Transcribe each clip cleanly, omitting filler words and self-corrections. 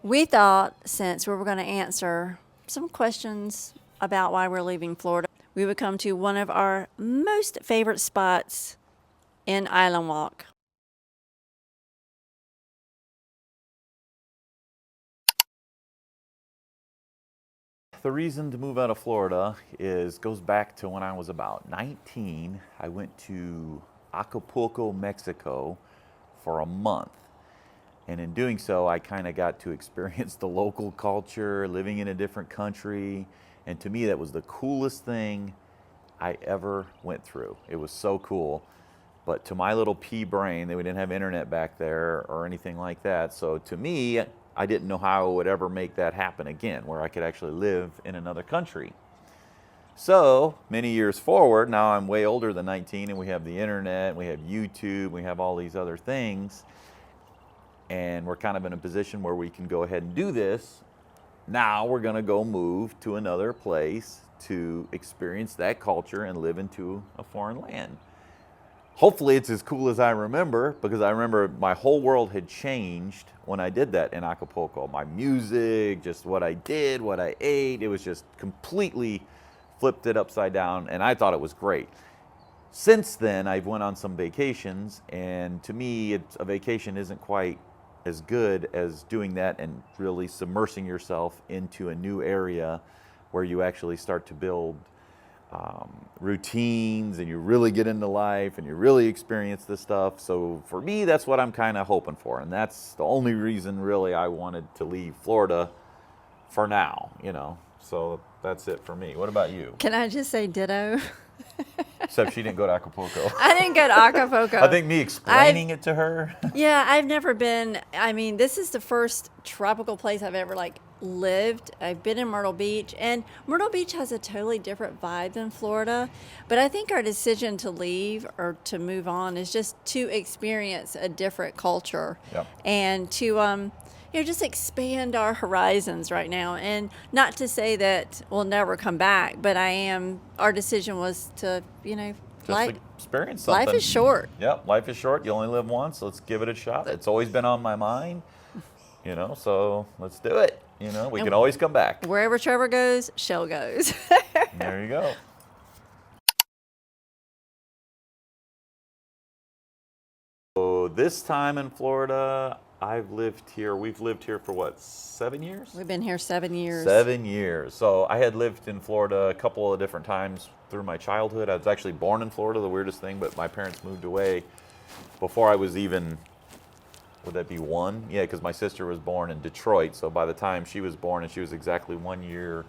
We thought since we were going to answer some questions about why we're leaving Florida, we would come to one of our most favorite spots in Island Walk. The reason to move out of Florida goes back to when I was about 19. I went to Acapulco, Mexico for a month. And in doing so, I kind of got to experience the local culture, living in a different country. And to me, that was the coolest thing I ever went through. It was so cool. But to my little pea brain, we didn't have internet back there or anything like that. So to me, I didn't know how I would ever make that happen again, where I could actually live in another country. So many years forward, now I'm way older than 19, and we have the internet, we have YouTube, we have all these other things. And we're kind of in a position where we can go ahead and do this. Now we're going to go move to another place to experience that culture and live into a foreign land. Hopefully it's as cool as I remember, because I remember my whole world had changed when I did that in Acapulco. My music, just what I did, what I ate, it was just completely flipped it upside down, and I thought it was great. Since then, I've went on some vacations, and to me, a vacation isn't quite as good as doing that and really submersing yourself into a new area where you actually start to build routines, and you really get into life and you really experience this stuff. So for me, that's what I'm kind of hoping for, and that's the only reason really I wanted to leave Florida for now. So that's it for me. What about you? Can I just say ditto? Except she didn't go to Acapulco. I didn't go to Acapulco. I think me explaining it to her. Yeah, I've never been. I mean, this is the first tropical place I've ever lived. I've been in Myrtle Beach, and Myrtle Beach has a totally different vibe than Florida. But I think our decision to leave or to move on is just to experience a different culture. Yep. And to just expand our horizons right now. And not to say that we'll never come back, but our decision was to, Just experience something. life is short. Yep, life is short. You only live once. Let's give it a shot. It's always been on my mind, so let's do it. We can always come back. Wherever Trevor goes, Shell goes. There you go. So this time in Florida, we've lived here for what, 7 years? We've been here 7 years. 7 years. So I had lived in Florida a couple of different times through my childhood. I was actually born in Florida, the weirdest thing, but my parents moved away before I was even, would that be one? Yeah, because my sister was born in Detroit. So by the time she was born, and she was exactly 1 year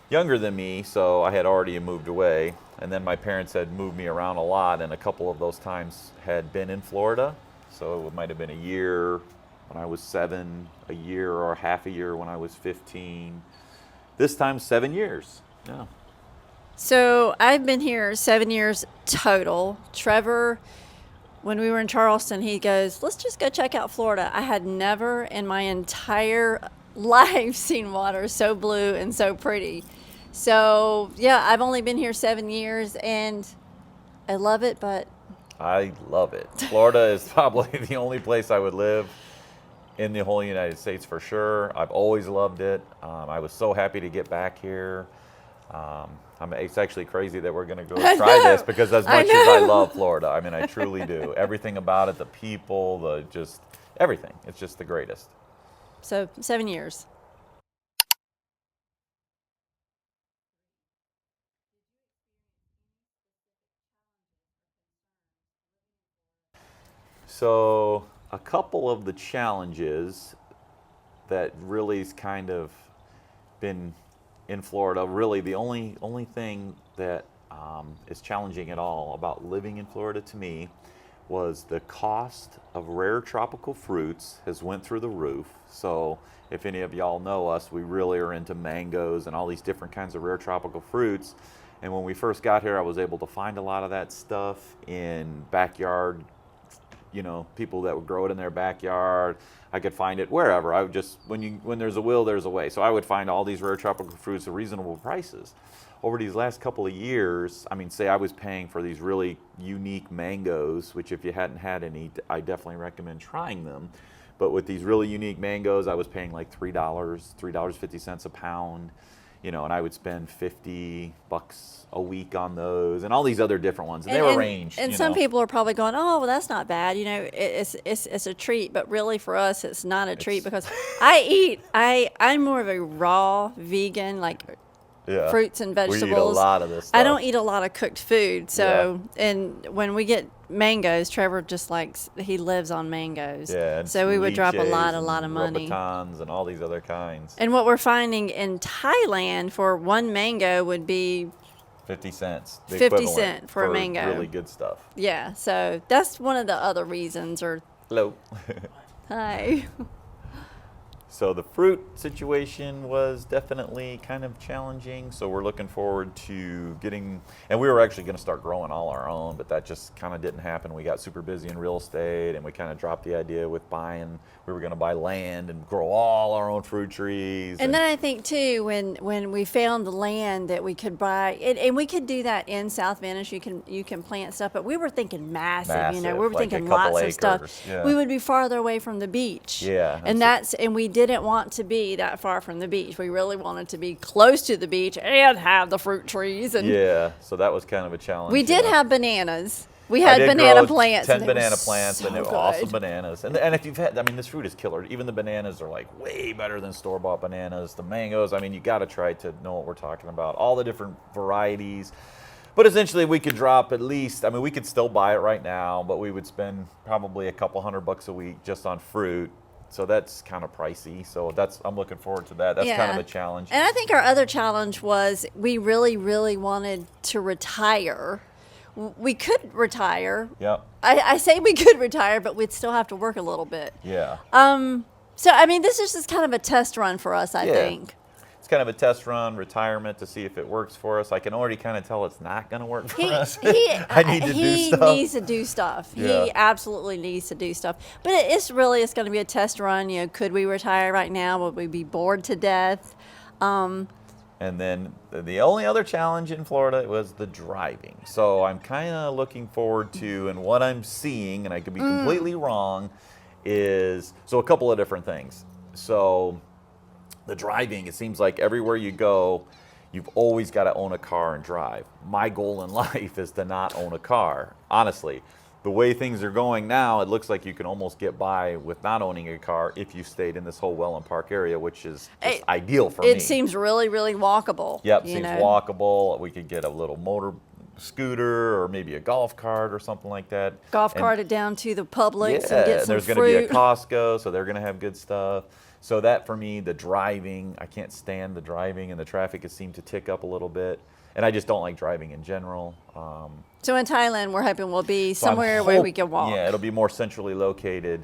younger than me, so I had already moved away. And then my parents had moved me around a lot, and a couple of those times had been in Florida. So it might have been a year when I was 7, a year or half a year when I was 15. This time, 7 years. Yeah. So I've been here 7 years total. Trevor, when we were in Charleston, he goes, let's just go check out Florida. I had never in my entire life seen water so blue and so pretty. So yeah, I've only been here 7 years, and I love it, but I love it. Florida is probably the only place I would live in the whole United States for sure. I've always loved it. I was so happy to get back here. It's actually crazy that we're going to go try this, because as much as I love Florida, I mean, I truly do. Everything about it, the people, just everything. It's just the greatest. so 7 years. So a couple of the challenges that really's kind of been in Florida, really the only thing that is challenging at all about living in Florida to me was the cost of rare tropical fruits has went through the roof. So if any of y'all know us, we really are into mangoes and all these different kinds of rare tropical fruits. And when we first got here, I was able to find a lot of that stuff in backyard, people that would grow it in their backyard. I could find it wherever. I would just, when there's a will, there's a way. So I would find all these rare tropical fruits at reasonable prices. Over these last couple of years, say I was paying for these really unique mangoes, which if you hadn't had any, I definitely recommend trying them. But with these really unique mangoes, I was paying like $3.50 a pound, you know, and I would spend $50 a week on those, and all these other different ones, and they were ranged. And you some know. people are probably going, "Oh, well, that's not bad." You know, it's a treat, but really for us, it's not a treat because I'm more of a raw vegan, like Yeah. fruits and vegetables. We eat a lot of this stuff. I don't eat a lot of cooked food. So, and when we get mangoes, Trevor just likes, he lives on mangoes. Yeah. And So we would drop a lot ceviches of and money. Roubotons and all these other kinds. And what we're finding in Thailand for one mango would be 50 cents. The 50 equivalent cent for a mango. Really good stuff. yeah. So that's one of the other reasons. Or Hello. hi. So the fruit situation was definitely kind of challenging. So we're looking forward to getting, and we were actually going to start growing all our own, but that just kind of didn't happen. We got super busy in real estate, and we kind of dropped the idea with buying. We were going to buy land and grow all our own fruit trees. And then I think too, when we found the land that we could buy, and we could do that in South Venice, you can plant stuff, but we were thinking massive. You know, we were like a thinking couple lots of acres, stuff. yeah. We would be farther away from the beach. Yeah, And we didn't want to be that far from the beach. We really wanted to be close to the beach and have the fruit trees. And yeah, so that was kind of a challenge. we did you know. have bananas. We I had did banana grow plants. 10 and they were banana plants, so and they were good. awesome bananas. And if you've had, I mean, this fruit is killer. Even the bananas are like way better than store-bought bananas. The mangoes, I mean, you got to try to know what we're talking about. All the different varieties. But essentially, we could drop at least, I mean, we could still buy it right now, but we would spend probably a couple $100 a week just on fruit. So that's kind of pricey. So I'm looking forward to that. That's kind of a challenge. And I think our other challenge was we really, really wanted to retire. We could retire. Yep. I say we could retire, but we'd still have to work a little bit. Yeah. So, I mean, this is just kind of a test run for us, I think. It's kind of a test run, retirement, to see if it works for us. I can already kind of tell it's not going to work for us. I need to do stuff. He needs to do stuff. Yeah. He absolutely needs to do stuff. But it's going to be a test run. You know, could we retire right now? Would we be bored to death? And then the only other challenge in Florida was the driving. So I'm kind of looking forward to, and what I'm seeing, and I could be completely wrong, is, so a couple of different things. So the driving, it seems like everywhere you go, you've always got to own a car and drive. My goal in life is to not own a car, honestly. The way things are going now, it looks like you can almost get by with not owning a car if you stayed in this whole Welland Park area, which is just ideal for me. It seems really, really walkable. Yep, seems walkable. We could get a little motor scooter or maybe a golf cart or something like that. Cart it down to the Publix and get some there's fruit. going to be a Costco, so they're going to have good stuff. So that, for me, the driving, I can't stand the driving, and the traffic has seemed to tick up a little bit. And I just don't like driving in general. So in Thailand, we're hoping we'll be So I'm somewhere where we can walk. Yeah, it'll be more centrally located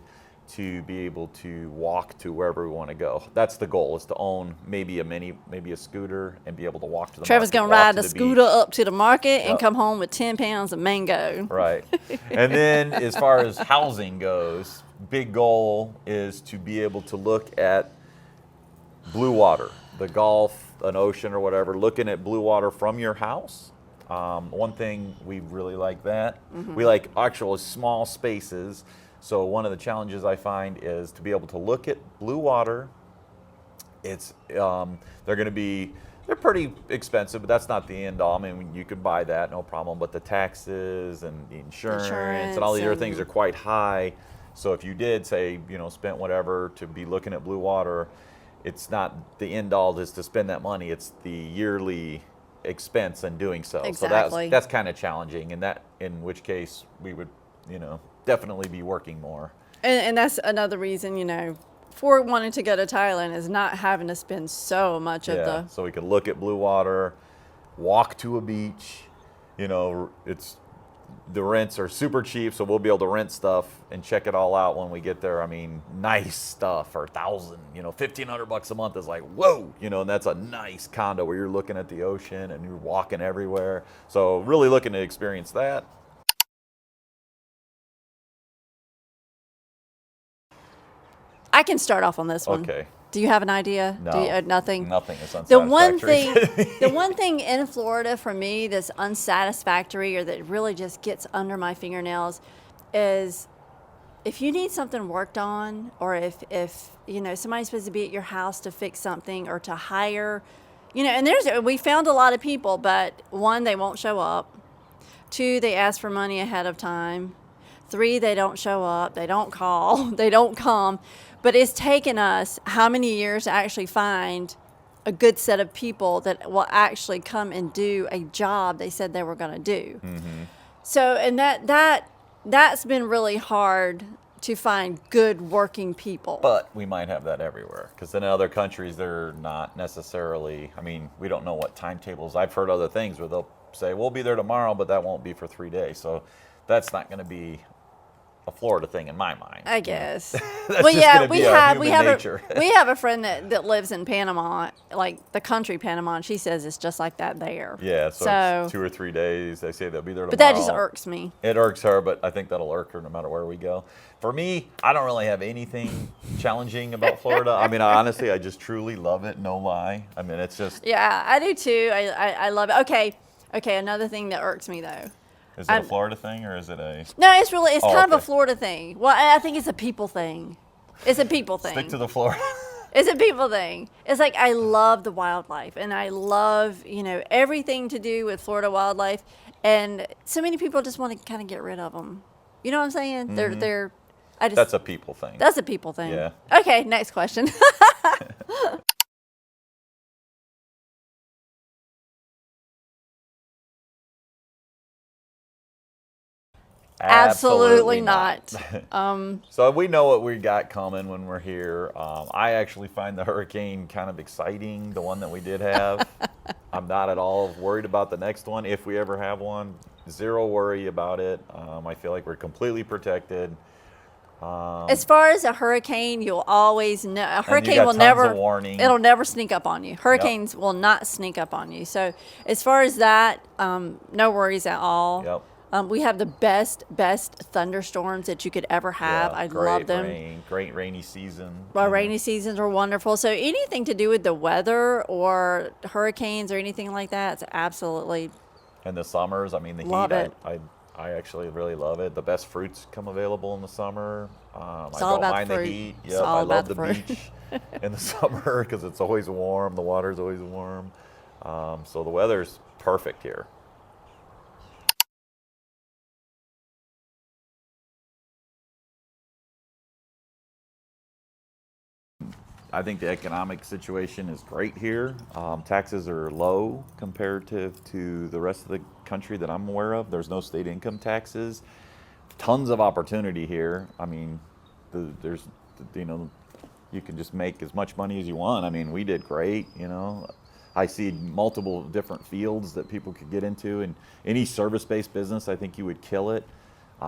to be able to walk to wherever we want to go. That's the goal, is to own maybe a scooter and be able to walk to the Trevor's market, going to walk ride to the scooter beach. up to the market and Yep. come home with 10 pounds of mango. Right. And then as far as housing goes, big goal is to be able to look at blue water, the Gulf, an ocean or whatever, looking at blue water from your house. One thing we really like that. We like actual small spaces. So one of the challenges I find is to be able to look at blue water. It's they're pretty expensive, but that's not the end all. I mean, you can buy that, no problem. But the taxes and the insurance and all the other things are quite high. So if you did say, spent whatever to be looking at blue water, it's not the end all is to spend that money. It's the yearly expense in doing so. Exactly. So that's kind of challenging, and that, in which case we would, definitely be working more. And that's another reason, for wanting to go to Thailand is not having to spend so much of the... So we could look at blue water, walk to a beach. The rents are super cheap, so we'll be able to rent stuff and check it all out when we get there. I mean, nice stuff for $1,000, $1,500 a month is like, whoa, and that's a nice condo where you're looking at the ocean and you're walking everywhere. So really looking to experience that. I can start off on this one. Okay. Do you have an idea? No. Nothing? Nothing is unsatisfactory. The one thing in Florida for me that's unsatisfactory or that really just gets under my fingernails is if you need something worked on, or if somebody's supposed to be at your house to fix something or to hire, and we found a lot of people, but one, they won't show up. Two, they ask for money ahead of time. Three, they don't show up. They don't call. They don't come. But it's taken us how many years to actually find a good set of people that will actually come and do a job they said they were going to do. Mm-hmm. So, and that's been really hard to find good working people. But we might have that everywhere, because in other countries they're not necessarily. I mean, we don't know what timetables. I've heard other things where they'll say we'll be there tomorrow, but that won't be for 3 days. So that's not going to be a Florida thing in my mind. I guess. That's Well, just yeah, gonna we be have human nature. we have a friend that lives in Panama, like the country Panama, and she says it's just like that there. Yeah, so it's 2 or 3 days. They say they'll be there tomorrow. But that just irks me. It irks her, but I think that'll irk her no matter where we go. For me, I don't really have anything challenging about Florida. I mean, honestly, I just truly love it. No lie. I mean, it's just. Yeah, I do too. I love it. Okay. Another thing that irks me though. Is it a Florida thing, or is it a? No, it's kind of a okay. Florida thing. Well, I think it's a people thing. It's a people thing. Stick to the Florida. It's a people thing. It's like I love the wildlife, and I love everything to do with Florida wildlife, and so many people just want to kind of get rid of them. You know what I'm saying? Mm-hmm. They're. That's a people thing. That's a people thing. Yeah. Okay, next question. Absolutely not. So we know what we got coming when we're here. I actually find the hurricane kind of exciting, the one that we did have. I'm not at all worried about the next one, if we ever have one. Zero worry about it. I feel like we're completely protected. As far as a hurricane, you'll always know. A hurricane will tons never. of warning. It'll never sneak up on you. Hurricanes will not sneak up on you. So as far as that, no worries at all. Yep. We have the best thunderstorms that you could ever have. Yeah, I love them. Great rainy season. Our rainy seasons are wonderful. So anything to do with the weather or hurricanes or anything like that, it's absolutely. And the summers, I mean, the Love heat, it. I actually really love it. The best fruits come available in the summer. I It's all don't about mind the the fruit. heat. It's Yep, all I about love the the fruit. beach in the summer because it's always warm. The water's always warm. So the weather's perfect here. I think the economic situation is great here. Taxes are low comparative to the rest of the country that I'm aware of. There's no state income taxes. Tons of opportunity here. I mean, there's, you can just make as much money as you want. I mean, we did great, I see multiple different fields that people could get into, and any service-based business, I think you would kill it.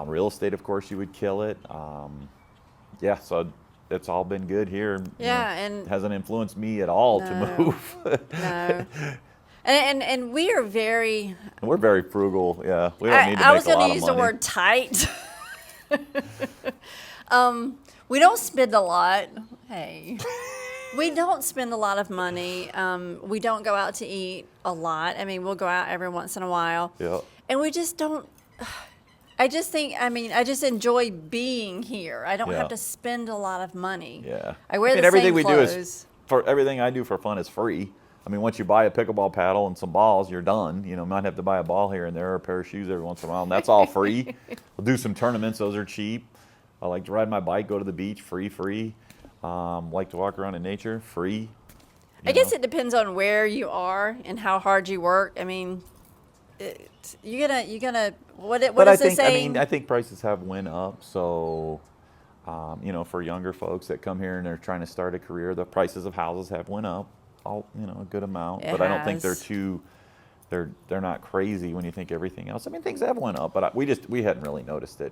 Real estate, of course, you would kill it. So it's all been good here. Yeah, and it hasn't influenced me at all to move. No. And we are very. We're very frugal. Yeah, we don't need to make a lot of money. I was going to use the word tight. We don't spend a lot. Hey. We don't spend a lot of money. We don't go out to eat a lot. I mean, we'll go out every once in a while. Yeah. And we just don't. I just enjoy being here. I don't have to spend a lot of money. Yeah. I wear the everything same we clothes. do is everything I do for fun is free. I mean, once you buy a pickleball paddle and some balls, you're done. Might have to buy a ball here and there, or a pair of shoes every once in a while, and that's all free. We'll do some tournaments; those are cheap. I like to ride my bike, go to the beach, free. Like to walk around in nature, free. I guess it depends on where you are and how hard you work. I mean, you're gonna. What is the saying? I think prices have went up. So, for younger folks that come here and they're trying to start a career, the prices of houses have went up. A good amount. But I don't think they're too. They're not crazy when you think everything else. I mean, things have went up, but we hadn't really noticed it.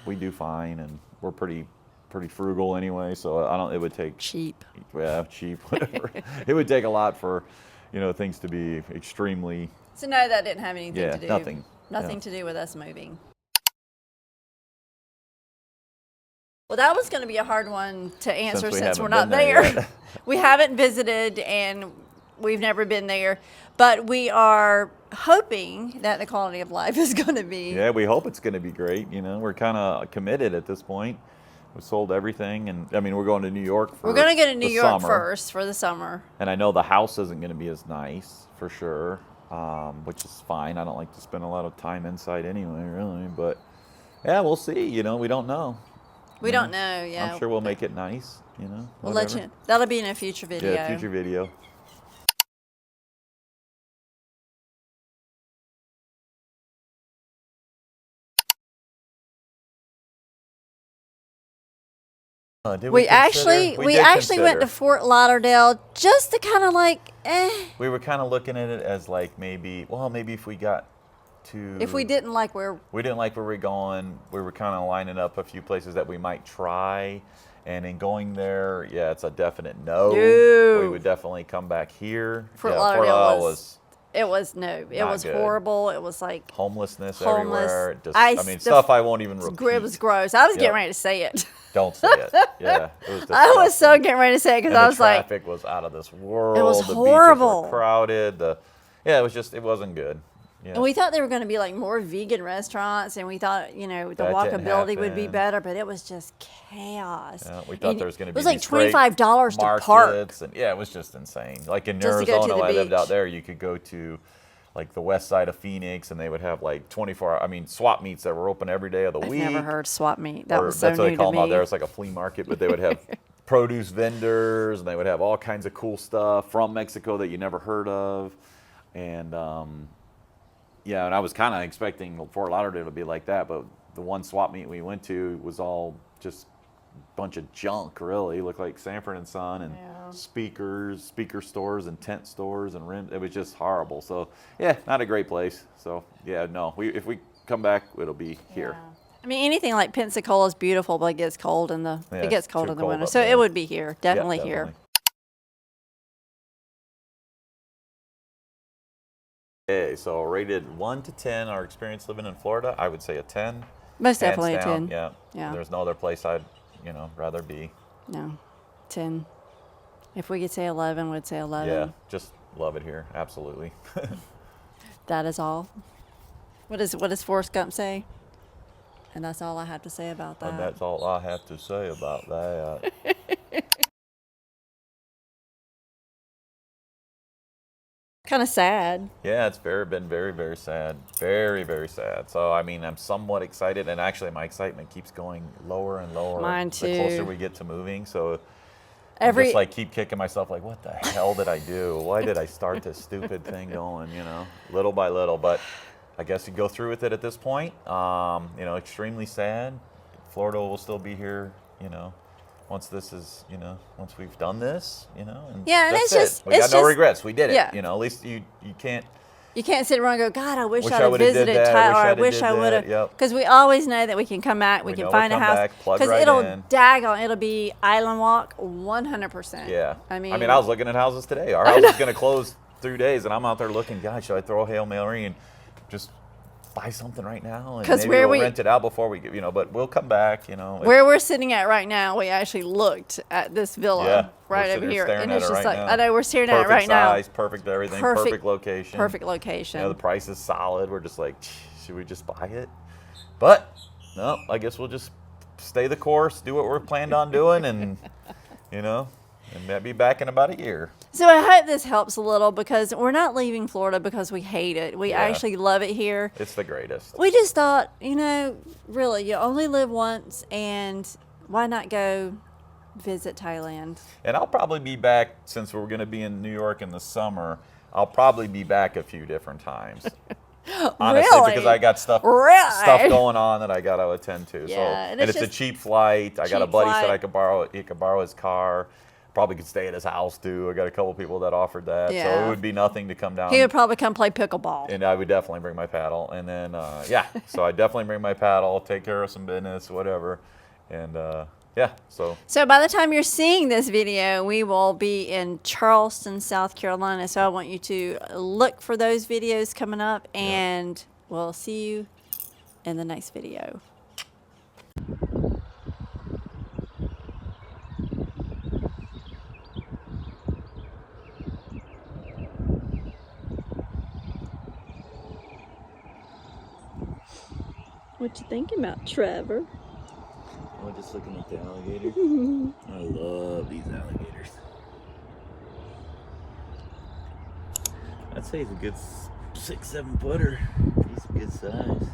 We do fine, and we're pretty frugal anyway. So I don't. It would take cheap. Yeah, cheap. Whatever. It would take a lot for, things to be extremely. So no, that didn't have anything to do. Nothing to do with us moving. Well, that was going to be a hard one to answer since we're not there. Yet. We haven't visited, and we've never been there, but we are hoping that the quality of life is going to be. Yeah, we hope it's going to be great. You know, we're kind of committed at this point. We sold everything, and I mean, we're going to New York for We're going to go to New the York summer. first for the summer. And I know the house isn't going to be as nice for sure, which is fine. I don't like to spend a lot of time inside anyway, really. But yeah, we'll see. You know, we don't know. We don't know. Yeah, I'm sure we'll make it nice. You know, we'll let whatever. you. That'll be in a future video. Yeah, future video. Did We consider? actually We we did actually went to consider. Fort Lauderdale just to kind of like, We were kind of looking at it as like maybe if we got to. if we didn't like where. We didn't like where we're going. We were kind of lining up a few places that we might try. And in going there, yeah, it's a definite no. No. We would definitely come back here. Fort yeah, Lauderdale was It was no. It not was good. horrible. It was like homelessness homeless. everywhere. Just, I I mean, still- stuff I won't even repeat. it was gross. I was getting Yep. ready to say it. Don't say it. Yeah, it was I was so disgusting. getting ready to say it because And I the was like, traffic was out of this world. It was the horrible. Beaches were crowded. It wasn't good. Yeah. and we thought there were going to be like more vegan restaurants, and we thought, you know, the That didn't walkability would be happen. better, but it was just chaos. Yeah, we thought And there was going to be. It was like these great $25 to park. markets, and yeah, it was just insane. Like in Just to go to Arizona, the I lived beach. out there. You could go to like the west side of Phoenix, and they would have like 24. I mean, swap meets that were open every day of the I've week. never heard swap meet. That Or was so that's what new they call to them out me. there. It's like a flea market, but they would have produce vendors, and they would have all kinds of cool stuff from Mexico that you never heard of, and yeah, and I was kind of expecting Fort Lauderdale to be like that, but the one swap meet we went to was all just a bunch of junk, really. It looked like Sanford and Son and Yeah. speaker stores and tent stores and rims. It was just horrible. So yeah, not a great place. So yeah, no, if we come back, it'll be here. Yeah. I mean, anything like Pensacola is beautiful, but it gets cold in the Yeah, it gets it's cold too in the cold winter. up So there. it would be here, Yeah, definitely here. Okay, so rated 1 to 10, our experience living in Florida, I would say a 10. Most Hands definitely a down, 10. Yeah. Yeah. There's no other place I'd, rather be. No, 10. If we could say 11, we'd say 11. Yeah, just love it here. Absolutely. That is all. What does Forrest Gump say? And that's all I have to say about that. And that's all I have to say about that. Kind of sad. Yeah, it's been very, very sad. Very, very sad. So, I mean, I'm somewhat excited, and actually my excitement keeps going lower and lower Mine the closer too. we get to moving. So I Every just like keep kicking myself like, what the hell did I do? Why did I start this stupid thing going, little by little. But I guess you go through with it at this point. Extremely sad. Florida will still be here, once this is, once we've done this, and Yeah, and that's it's just- it. We it's got no just- regrets. We did it. yeah. At least you can't. You can't sit around and go, God, I wish Wish I'd I have would've did visited that, Tyler. I wish wish I'd I did would have. that, yep. Because we always know that we can come back, we We can know find we'll a come house. back, plug Because right it'll in. daggone, it'll be Island Walk 100%. Yeah. I mean, I was looking at houses today. Our house is going to close 3 days, and I'm out there looking, God, should I throw a Hail Mary and just buy something right now? And 'Cause maybe where we'll we- rent it out before we get, but we'll come back, where we're sitting at right now, we actually looked at this villa Yeah, we're right sitting over here here. staring And at it's it just right like, now. I know we're staring at it Perfect right now. size, perfect everything, perfect location. Perfect location. The price is solid. We're just like, should we just buy it? But, no, I guess we'll just stay the course, do what we're planned on doing, and, and maybe back in about a year. So I hope this helps a little because we're not leaving Florida because we hate it. We Yeah. actually love it here. It's the greatest. We just thought, really, you only live once, and why not go visit Thailand? And I'll probably be back, since we're going to be in New York in the summer, I'll probably be back a few different times. Honestly, Really? because I got stuff Really? going on that I got to attend to. Yeah, So, and and it's it's a just cheap flight. I got a cheap buddy said flight. I could borrow. He could borrow his car. Probably could stay at his house too. I got a couple people that offered that. So Yeah. it would be nothing to come down. He would probably come play pickleball. And I would definitely bring my paddle. And then, so I definitely bring my paddle, take care of some business, whatever. And So by the time you're seeing this video, we will be in Charleston, South Carolina. So I want you to look for those videos coming up, and we'll see you in the next video. What you thinking about, Trevor? Oh, just looking at the alligator. I love these alligators. I'd say he's a good 6-7 footer. He's a good size.